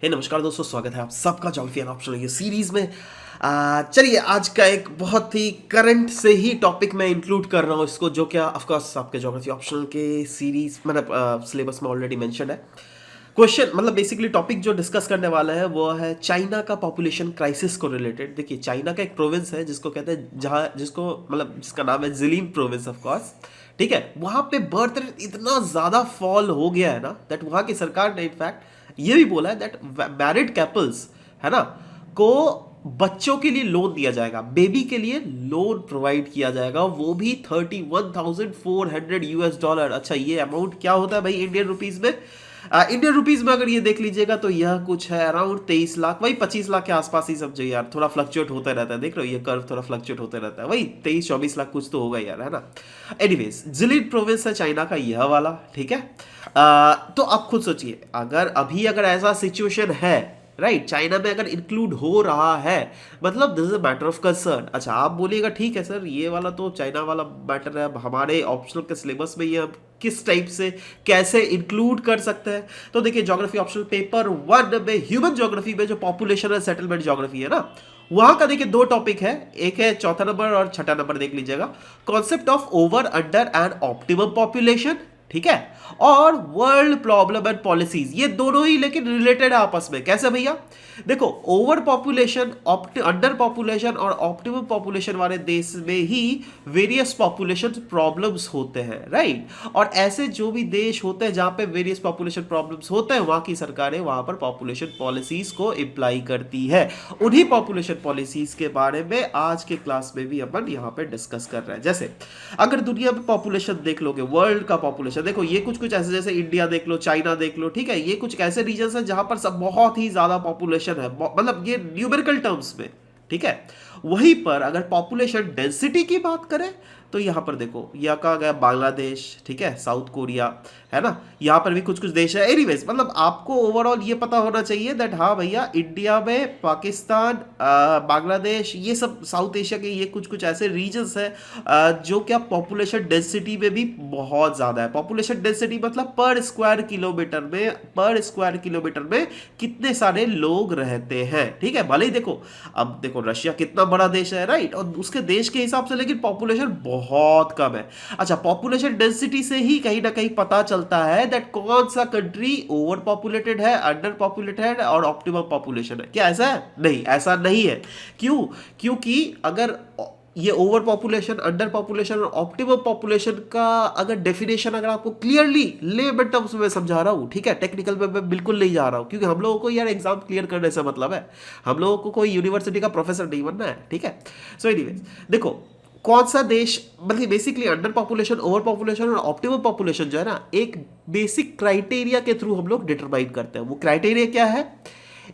नमस्कार दोस्तों, स्वागत है आप सबका ज्योग्राफी एंड ऑप्शनल ये सीरीज में। चलिए, आज का एक बहुत ही करंट से ही टॉपिक मैं इंक्लूड कर रहा हूँ इसको, जो क्या ऑफ कोर्स आपके ज्योग्राफी ऑप्शनल के सीरीज मतलब सिलेबस में ऑलरेडी मेंशन है। क्वेश्चन मतलब बेसिकली टॉपिक जो डिस्कस करने वाला है वो है चाइना का पॉपुलेशन क्राइसिस को रिलेटेड। देखिए, चाइना का एक प्रोविंस है जिसको कहते हैं, जहाँ जिसको मतलब जिसका नाम है जिलिन प्रोविंस ऑफ कोर्स। ठीक है, वहाँ पे बर्थ रेट इतना ज़्यादा फॉल हो गया है ना दैट वहाँ की सरकार ने इनफैक्ट ये भी बोला है दैट मैरिड कपल्स है ना को बच्चों के लिए लोन दिया जाएगा, बेबी के लिए लोन प्रोवाइड किया जाएगा, वो भी 31,400 US डॉलर। अच्छा, ये अमाउंट क्या होता है भाई इंडियन रुपीज में? इंडियन रुपीज में अगर ये देख लीजिएगा तो यह कुछ है अराउंड 23 लाख, वही 25 लाख के आसपास ही समझो यार, थोड़ा फ्लक्चुएट होता रहता है। देख रहे हो ये कर्व थोड़ा फ्लक्चुएट होते रहता है, वही 23-24 लाख कुछ तो होगा यार, है ना। एनीवेज, जिलिन प्रोविंस है चाइना का यह वाला। ठीक है, तो आप खुद सोचिए, अगर ऐसा सिचुएशन है, राइट, चाइना में अगर इंक्लूड हो रहा है, मतलब this is a matter of concern. अच्छा, आप बोलिएगा ठीक है सर, ये वाला तो चाइना वाला मैटर है, अब हमारे ऑप्शनल के सिलेबस में ये हम किस टाइप से कैसे इंक्लूड कर सकते हैं? तो देखिए, ज्योग्राफी ऑप्शनल पेपर 1 में ह्यूमन ज्योग्राफी में जो पॉपुलेशन एंड सेटलमेंट ज्योग्राफी है ना, वहां का देखिए 2 टॉपिक है, एक है चौथा नंबर और छठा नंबर देख लीजिएगा, concept of over under and optimum population. ठीक है, और वर्ल्ड प्रॉब्लम एंड पॉलिसीज, ये दोनों ही लेकिन रिलेटेड है आपस में। कैसे भैया? देखो, ओवर पॉपुलेशन, अंडर पॉपुलेशन और ऑप्टिमम पॉपुलेशन वाले देश में ही वेरियस पॉपुलेशन प्रॉब्लम्स होते हैं, राइट। और ऐसे जो भी देश होते हैं जहां पे वेरियस पॉपुलेशन प्रॉब्लम्स होते हैं, वहां की सरकारें वहां पर पॉपुलेशन पॉलिसीज को अप्लाई करती है। उन्हीं पॉपुलेशन पॉलिसीज के बारे में आज के क्लास में भी अपन यहाँ पे डिस्कस कर रहे हैं। जैसे अगर दुनिया में पॉपुलेशन देख लोगे, वर्ल्ड का पॉपुलेशन देखो, ये कुछ कुछ ऐसे, जैसे इंडिया देख लो, चाइना देख लो, ठीक है, ये कुछ ऐसे रीजन है जहां पर सब बहुत ही ज्यादा पॉपुलेशन है, मतलब ये न्यूमेरिकल टर्म्स में। ठीक है, वहीं पर अगर पॉपुलेशन डेंसिटी की बात करें तो यहां पर देखो, यह कहा गया बांग्लादेश, ठीक है, साउथ कोरिया, है ना, यहां पर भी कुछ कुछ देश है। एनीवेज, मतलब आपको ओवरऑल ये पता होना चाहिए दैट हाँ भैया, इंडिया में, पाकिस्तान, बांग्लादेश, ये सब साउथ एशिया के ये कुछ कुछ ऐसे रीजन्स है जो क्या पॉपुलेशन डेंसिटी में भी बहुत ज्यादा है। पॉपुलेशन डेंसिटी मतलब पर स्क्वायर किलोमीटर में कितने सारे लोग रहते हैं। ठीक है, भले ही देखो, अब देखो रशिया कितना बड़ा देश है, राइट, और उसके देश के हिसाब से लेकिन पॉपुलेशन बहुत कम है। अच्छा, पॉपुलेशन डेंसिटी से ही कहीं ना कहीं पता चलता है दैट कौन सा कंट्री ओवर पॉपुलेटेड है, अंडर पॉपुलेटेड है और ऑप्टिमम पॉपुलेशन है। क्या ऐसा है? नहीं, ऐसा नहीं है। क्यों? क्योंकि अगर ये ओवर पॉपुलेशन, अंडर पॉपुलेशन और ऑप्टिमम पॉपुलेशन का अगर डेफिनेशन अगर आपको क्लियरली लेमन टर्म्स में समझा रहा हूं, ठीक है, टेक्निकल में मैं बिल्कुल नहीं जा रहा हूं, क्योंकि हम लोगों को यार एग्जाम क्लियर करने से मतलब है, हम लोगों को कोई यूनिवर्सिटी का प्रोफेसर नहीं बनना है। ठीक है, सो एनीवेज देखो, कौन सा देश, मतलब basically under population, over population और ऑप्टिमम पॉपुलेशन जो है ना, एक बेसिक क्राइटेरिया के थ्रू हम लोग डिटरमाइन करते हैं। वो क्राइटेरिया क्या है?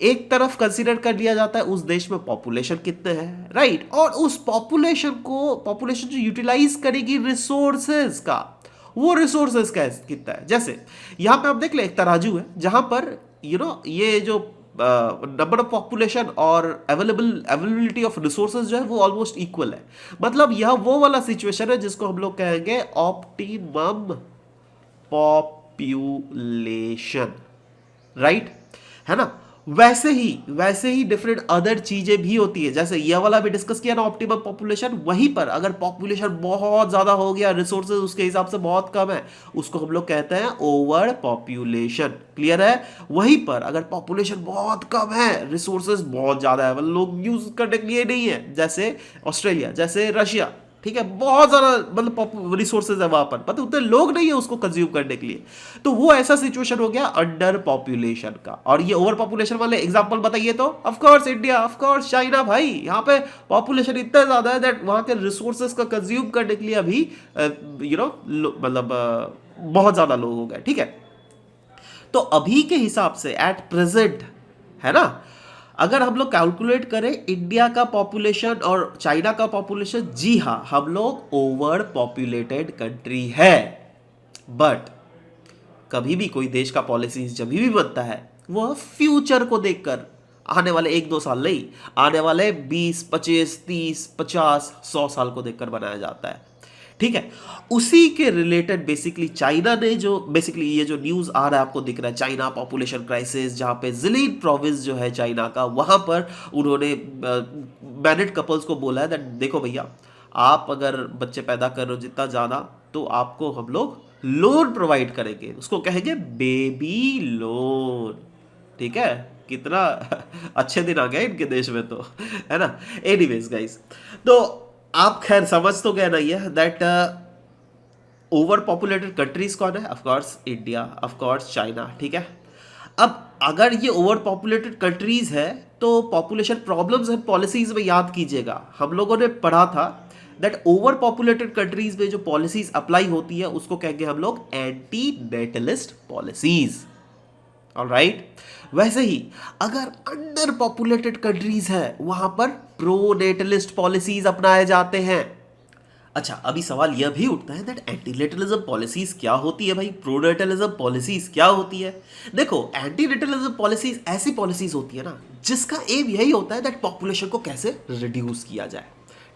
एक तरफ कंसीडर कर लिया जाता है उस देश में पॉपुलेशन कितने हैं, राइट, और उस पॉपुलेशन जो यूटिलाइज करेगी रिसोर्सेज का, वो रिसोर्सेज का कितना है। जैसे यहां पे आप देख ले, एक तराजू है जहां पर ये जो नंबर ऑफ पॉपुलेशन और अवेलेबिलिटी ऑफ रिसोर्सेज जो है वो ऑलमोस्ट इक्वल है। मतलब यह वो वाला सिचुएशन है जिसको हम लोग कहेंगे ऑप्टिमम पॉपुलेशन, राइट, है ना। वैसे ही डिफरेंट अदर चीजें भी होती है, जैसे ये वाला भी डिस्कस किया ना, ऑप्टिमम पॉपुलेशन। वहीं पर अगर पॉपुलेशन बहुत ज्यादा हो गया, रिसोर्सेज उसके हिसाब से बहुत कम है, उसको हम लोग कहते हैं ओवर पॉपुलेशन। क्लियर है? वहीं पर अगर पॉपुलेशन बहुत कम है, रिसोर्सेज बहुत ज्यादा है, मतलब लोग यूज करने के लिए नहीं है, जैसे ऑस्ट्रेलिया, जैसे रशिया, ठीक है, बहुत ज्यादा मतलब रिसोर्सेज है वहां पर, मतलब उतने लोग नहीं है उसको कंज्यूम करने के लिए, तो वो ऐसा सिचुएशन हो गया अंडर पॉपुलेशन का। और ये ओवर पॉपुलेशन वाले एग्जांपल बताइए तो of course India, of course China. भाई यहाँ पे पॉपुलेशन इतना ज्यादा है दैट वहां के रिसोर्सेज का कंज्यूम करने के लिए अभी मतलब बहुत ज्यादा लोग हो गए। ठीक है, तो अभी के हिसाब से एट प्रेजेंट, है ना, अगर हम लोग कैलकुलेट करें इंडिया का पॉपुलेशन और चाइना का पॉपुलेशन, जी हाँ, हम लोग ओवर पॉपुलेटेड कंट्री है। बट कभी भी कोई देश का पॉलिसीज जब भी बनता है, वह फ्यूचर को देखकर, आने वाले 1-2 साल नहीं, आने वाले 20, 25, 30, 50, 100 साल को देखकर बनाया जाता है। ठीक है। उसी के रिलेटेड बेसिकली चाइना ने जो बेसिकली ये जो न्यूज़ आ रहा है आपको दिख रहा है, चाइना पॉपुलेशन क्राइसिस, जहाँ पे जिलीन प्रोविंस जो है चाइना का, वहाँ पर उन्होंने मैरिड कपल्स को बोला है दैट देखो भैया, आप अगर बच्चे पैदा कर रहे हो जितना ज़्यादा, तो आपको हम लोग लोन प्रोवाइड करेंगे, उसको कहेंगे बेबी लोन। ठीक है, कितना अच्छे दिन आ गए इनके देश में तो, है ना। एनीवेज गाइस, तो आप खैर समझ तो गए ना ये दैट ओवर पॉपुलेटेड कंट्रीज कौन है? Of course India, of course China. ठीक है, अब अगर ये ओवर पॉपुलेटेड कंट्रीज है तो पॉपुलेशन प्रॉब्लम्स एंड पॉलिसीज में याद कीजिएगा, हम लोगों ने पढ़ा था दैट ओवर पॉपुलेटेड कंट्रीज में जो पॉलिसीज अप्लाई होती है उसको कहेंगे हम लोग एंटी नेटलिस्ट पॉलिसीज। ऑलराइट, वैसे ही अगर अंडर पॉपुलेटेड कंट्रीज है वहां पर प्रो नेटलिस्ट पॉलिसीज अपनाए जाते हैं। अच्छा, अभी सवाल यह भी उठता है दैट एंटीनेटलिज्म पॉलिसीज क्या होती है भाई, प्रोनेटलिज्म पॉलिसीज क्या होती है? देखो, एंटीनेटलिज्म पॉलिसीज ऐसी पॉलिसीज होती है ना जिसका एम यही होता है दैट पॉपुलेशन को कैसे रिड्यूस किया जाए।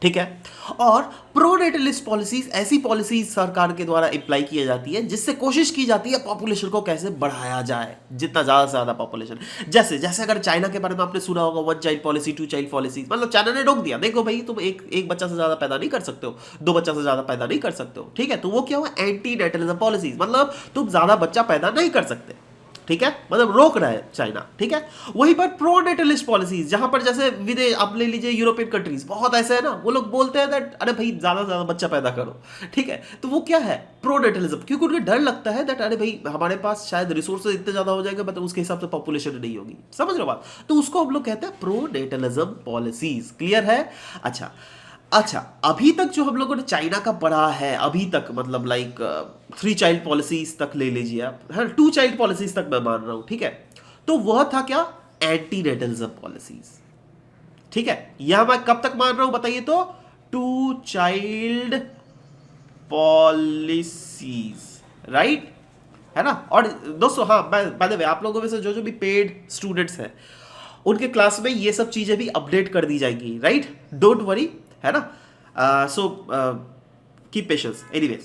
ठीक है, और प्रोनेटलिस्ट पॉलिसीज ऐसी पॉलिसीज सरकार के द्वारा अप्लाई की जाती है जिससे कोशिश की जाती है पॉपुलेशन को कैसे बढ़ाया जाए, जितना ज्यादा से ज्यादा पॉपुलेशन। जैसे जैसे अगर चाइना के बारे में आपने सुना होगा, one child policy, two child policy, मतलब चाइना ने रोक दिया, देखो भाई तुम एक बच्चा से ज्यादा पैदा नहीं कर सकते हो, दो बच्चा से ज्यादा पैदा नहीं कर सकते हो। ठीक है, तो वो क्या हुआ? एंटी नेटलिज्म पॉलिसीज, मतलब तुम ज्यादा बच्चा पैदा नहीं कर सकते। ठीक है, मतलब रोक रहा है चाइना। ठीक है, वहीं पर प्रो नेटलिस्ट पॉलिसीज, जहां पर जैसे विदेश आप ले लीजिए, यूरोपियन कंट्रीज बहुत ऐसे है ना, वो लोग बोलते हैं दैट अरे भाई ज्यादा से ज्यादा बच्चा पैदा करो। ठीक है, तो वो क्या है? प्रो नेटलिज्म, क्योंकि उनको डर लगता है दैट अरे भाई हमारे पास शायद रिसोर्सेज इतने ज्यादा हो जाएंगे, मतलब उसके हिसाब से पॉपुलेशन नहीं होगी। समझ रहे हो बात? तो उसको हम लोग कहते हैं प्रो नेटलिज्म पॉलिसीज। क्लियर है? अच्छा, अभी तक जो हम लोगों ने चाइना का पढ़ा है अभी तक, मतलब लाइक 3 चाइल्ड पॉलिसीज तक ले लीजिए आप, हाँ 2 चाइल्ड पॉलिसीज तक मैं मान रहा हूं। ठीक है, तो वह था क्या? Anti natalism policies. ठीक है, यह मैं कब तक मान रहा हूं बताइए तो? 2 चाइल्ड पॉलिसीज, राइट, है ना। और दोस्तों हाँ, बाय द वे, आप लोगों में से जो भी पेड स्टूडेंट्स हैं उनके क्लास में ये सब चीजें भी अपडेट कर दी जाएगी, राइट, डोंट वरी, है ना। So keep patience. एनीवेज,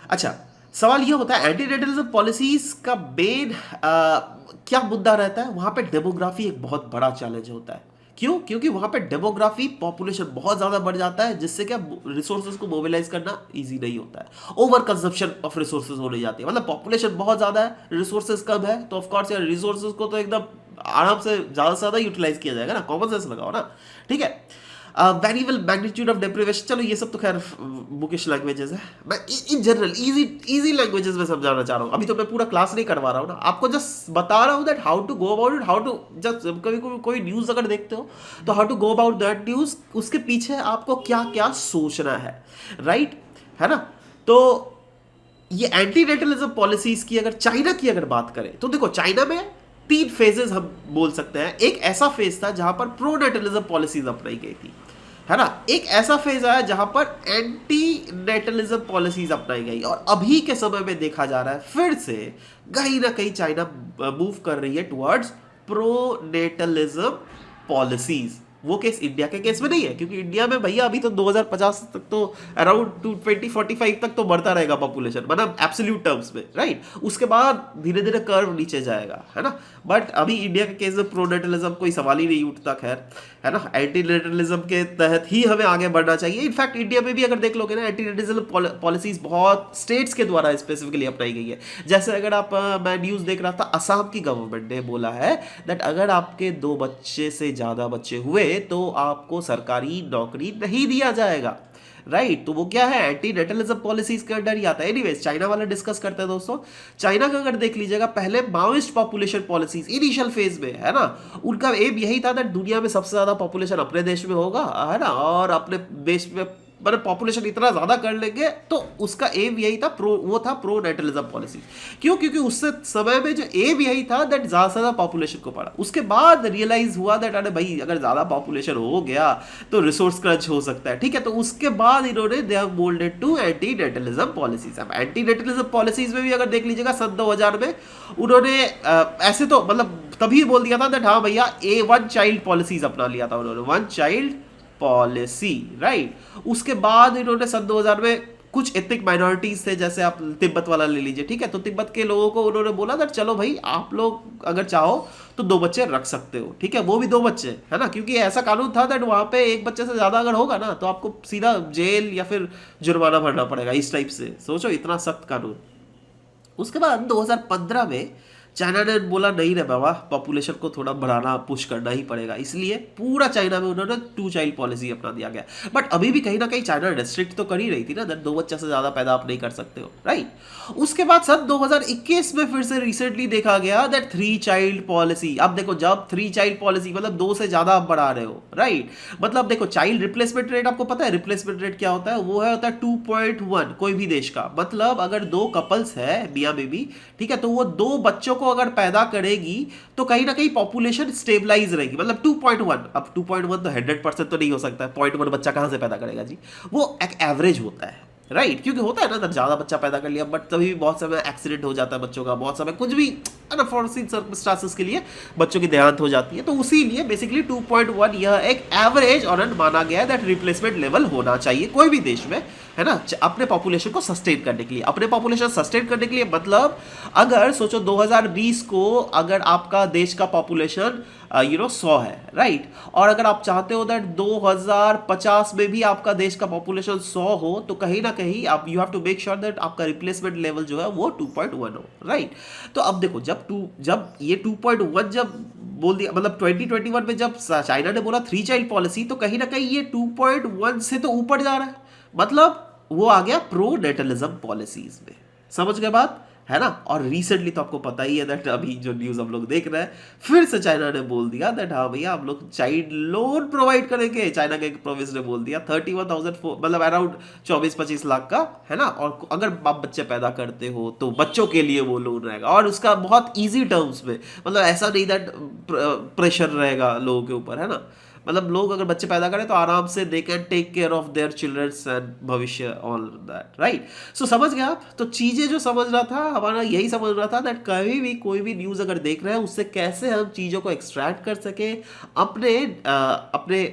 अच्छा, सवाल ये होता है एंटी नेटलिज्म पॉलिसीज का मेन क्या मुद्दा रहता है? वहां पे डेमोग्राफी एक बहुत बड़ा चैलेंज होता है। क्यों? क्योंकि वहां पे डेमोग्राफी, पॉपुलेशन बहुत ज्यादा बढ़ जाता है, जिससे क्या रिसोर्सेज को मोबिलाइज करना इजी नहीं होता है। ओवर कंजप्शन ऑफ रिसोर्सेज होने जाती है, मतलब पॉपुलेशन बहुत ज्यादा है, रिसोर्सेज कम है, तो ऑफकोर्स यार रिसोर्सेज को तो एकदम आराम से ज्यादा ज्यादा यूटिलाइज किया जाएगा ना, कॉमन सेंस लगाओ ना। ठीक है, वेरिएबल मैग्नीट्यूड ऑफ डेप्रिवेशन, चलो ये सब तो खैर बुकिश लैंग्वेजेस है, मैं इन जनरल इजी लैंग्वेजेस में समझाना चाह रहा हूँ। अभी तो मैं पूरा क्लास नहीं करवा रहा हूँ ना, आपको जस्ट बता रहा हूँ that how to go about it, how to just कभी कोई न्यूज़ अगर देखते हो तो how to go about that news, उसके पीछे आपको क्या क्या सोचना है, राइट, है ना। तो ये एंटी नेटलिज्म पॉलिसीज की अगर चाइना की अगर बात करें तो देखो, चाइना में 3 फेजेस हम बोल सकते हैं। एक ऐसा फेज था जहां पर प्रो नेटलिज्म पॉलिसीज अपनाई गई थी, है ना। एक ऐसा फेज आया जहां पर एंटी नेटलिज्म पॉलिसीज अपनाई गई, और अभी के समय में देखा जा रहा है फिर से कहीं ना कहीं चाइना मूव कर रही है टुवर्ड्स प्रो नेटलिज्म पॉलिसीज। वो केस इंडिया के केस में नहीं है, क्योंकि इंडिया में भैया अभी तो 2050 तक तो अराउंड 220-45 तक तो बढ़ता रहेगा पॉपुलेशन, मतलब एब्सोल्यूट टर्म्स में, राइट। उसके बाद धीरे धीरे कर्व नीचे जाएगा, है ना। बट अभी इंडिया के केस में प्रोनेटलिज्म कोई सवाल ही नहीं उठता, खैर, है ना। एंटी नेटलिज्म के तहत ही हमें आगे बढ़ना चाहिए। इनफैक्ट इंडिया में भी अगर देख लोगे ना, एंटी नेटलिज्म पॉलिसीज बहुत स्टेट्स के द्वारा स्पेसिफिकली अपनाई गई है। जैसे अगर आप मैं न्यूज़ देख रहा था, असम की गवर्नमेंट ने बोला है दैट अगर आपके 2 बच्चे से ज़्यादा बच्चे हुए तो आपको सरकारी नौकरी नहीं दिया जाएगा, राइट। तो वो क्या है? एंटी नेटलिज्म पॉलिसीज के अंडर ही आता है। एनीवेज, चाइना वाला डिस्कस करते हैं दोस्तों। चाइना का अगर देख लीजिएगा, पहले Maoist population policies initial phase में, है ना, उनका एम यही था दैट दुनिया में सबसे ज्यादा पॉपुलेशन अपने देश में होगा, है ना, और अपने देश में मतलब पॉपुलेशन इतना ज्यादा कर लेंगे, तो उसका एम यही था, वो था प्रो नेटलिज्म पॉलिसी। क्यों? क्योंकि उससे समय में जो एम यही था दैट ज्यादा से ज्यादा पॉपुलेशन को बढ़ा। उसके बाद रियलाइज हुआ दैट अरे भाई अगर ज्यादा पॉपुलेशन हो गया तो रिसोर्स क्रंच हो सकता है, ठीक है। तो उसके बाद इन्होंने they have moulded to anti natalism policies. अब एंटी नेटलिज्म पॉलिसीज में भी अगर देख लीजिएगा, सन 2000 में उन्होंने ऐसे तो मतलब तभी बोल दिया था दैट हाँ भैया वन चाइल्ड पॉलिसीज अपना लिया था उन्होंने, वन चाइल्ड पॉलिसी, राइट। उसके बाद इन्होंने सन 2000 में कुछ एथनिक माइनॉरिटीज थे, जैसे आप तिब्बत वाला ले लीजिए, ठीक है, तो तिब्बत के लोगों को उन्होंने बोला दैट चलो भाई आप लोग अगर चाहो तो 2 बच्चे रख सकते हो, ठीक है, वो भी 2 बच्चे, है ना, क्योंकि ऐसा कानून था दैट वहां पे एक बच्चे से ज्यादा अगर होगा ना तो आपको सीधा जेल या फिर जुर्माना भरना पड़ेगा, इस टाइप से सोचो, इतना सख्त कानून। उसके बाद 2015 में चाइना ने बोला नहीं रे बाबा, पॉपुलेशन को थोड़ा बढ़ाना पुश करना ही पड़ेगा, इसलिए पूरा चाइना में उन्होंने 2 चाइल्ड पॉलिसी अपना दिया गया। बट अभी भी कहीं ना कहीं चाइना रेस्ट्रिक्ट तो कर ही रही थी ना, 2 बच्चे से ज्यादा पैदा आप नहीं कर सकते हो, राइट। उसके बाद सन 2021 में फिर से रिसेंटली देखा गया दैट 3 चाइल्ड पॉलिसी। अब देखो, जब 3 चाइल्ड पॉलिसी मतलब 2 से ज्यादा आप बढ़ा रहे हो, राइट, मतलब देखो चाइल्ड रिप्लेसमेंट रेट, आपको पता है रिप्लेसमेंट रेट क्या होता है? वो है होता है 2.1 कोई भी देश का, मतलब अगर 2 कपल्स है मियां बीबी, ठीक है, तो वो 2 बच्चों को अगर पैदा करेगी तो कहीं ना कहीं पॉपुलेशन स्टेबलाइज रहेगी, मतलब 2.1। अब 2.1 तो 100% तो नहीं हो सकता है, 0.1 बच्चा कहां से पैदा करेगा जी, वो एक एवरेज होता है, राइट, क्योंकि होता है ना ज्यादा बच्चा पैदा कर लिया बट तभी भी बहुत समय एक्सीडेंट हो जाता है बच्चों का, बहुत समय कुछ भी अनफॉर्चुनेट सर्कमस्टांसेस के लिए बच्चों की देहांत हो जाती है, तो उसी लिए बेसिकली 2.1 यह एक एवरेज और माना गया है दैट रिप्लेसमेंट लेवल होना चाहिए कोई भी देश में, है ना, अपने पॉपुलेशन को सस्टेन करने के लिए। अपने पॉपुलेशन सस्टेन करने के लिए मतलब अगर सोचो 2020 को अगर आपका देश का पॉपुलेशन 100 है, राइट, और अगर आप चाहते हो दैट 2050 में भी आपका देश का पॉपुलेशन 100 हो, तो कहीं ना कहीं आप you have to make sure that आपका रिप्लेसमेंट लेवल जो है वो 2.1 हो, राइट। तो अब देखो, जब ये 2.1 जब बोल दिया, मतलब 2021 में जब चाइना ने बोला 3 चाइल्ड पॉलिसी, तो कहीं ना कहीं ये 2.1 से तो ऊपर जा रहा है, मतलब वो आ गया प्रो नेटलिज्म पॉलिसीज में, समझ गए बात, है ना। और रिसेंटली तो आपको पता ही है दैट अभी जो न्यूज हम लोग देख रहे हैं, फिर से चाइना ने बोल दिया दैट हाँ भैया हम लोग चाइल्ड लोन प्रोवाइड करेंगे। चाइना के एक प्रोविंस ने बोल दिया 31,000, मतलब अराउंड 24-25 लाख का, है ना, और अगर आप बच्चे पैदा करते हो तो बच्चों के लिए वो लोन रहेगा, और उसका बहुत ईजी टर्म्स में, मतलब ऐसा नहीं दैट प्रेशर रहेगा लोगों के ऊपर, है ना, मतलब लोग अगर बच्चे पैदा करें तो आराम से they can take care of their childrens and भविष्य, ऑल दैट, राइट। सो समझ गए आप, तो चीजें जो समझ रहा था हमारा यही समझ रहा था दैट कभी भी कोई भी न्यूज अगर देख रहे हैं उससे कैसे हम चीजों को एक्सट्रैक्ट कर सके, अपने अपने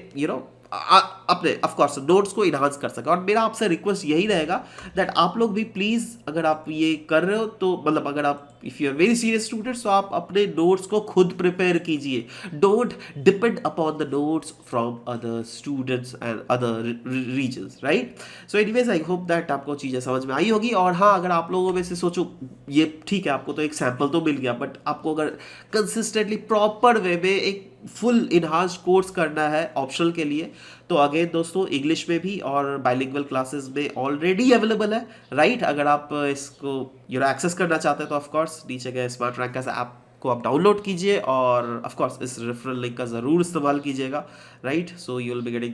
अपने ऑफ कोर्स नोट्स को इनहांस कर सके। और मेरा आपसे रिक्वेस्ट यही रहेगा दैट आप लोग भी प्लीज अगर आप ये कर रहे हो तो मतलब अगर आप if you are very serious students तो आप अपने नोट्स को खुद प्रिपेयर कीजिए, don't depend upon the notes from other students and other reasons, right. So anyways I hope that आपको चीज़ें समझ में आई होगी। और हाँ, अगर आप लोगों में से सोचो ये ठीक है आपको तो एक सैम्पल तो मिल गया, बट आपको अगर कंसिस्टेंटली प्रॉपर वे में एक फुल इनहांस्ड कोर्स करना है ऑप्शनल के लिए, तो अगेन दोस्तों इंग्लिश में भी और बाइलिंगुअल क्लासेस में ऑलरेडी अवेलेबल है, राइट। अगर आप इसको एक्सेस करना चाहते हैं तो ऑफ कोर्स नीचे गए स्मार्ट रैंकर्स ऐप को आप डाउनलोड कीजिए और ऑफ कोर्स इस रेफरल लिंक का ज़रूर इस्तेमाल कीजिएगा, right. So you will be getting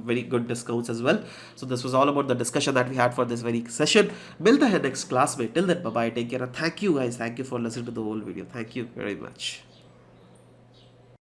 very good discounts as well. So this was all about the discussion that we had for this very session. मिलते हैं next class में, till then bye bye, take care and thank you guys, thank you for listening to the whole video, thank you very much.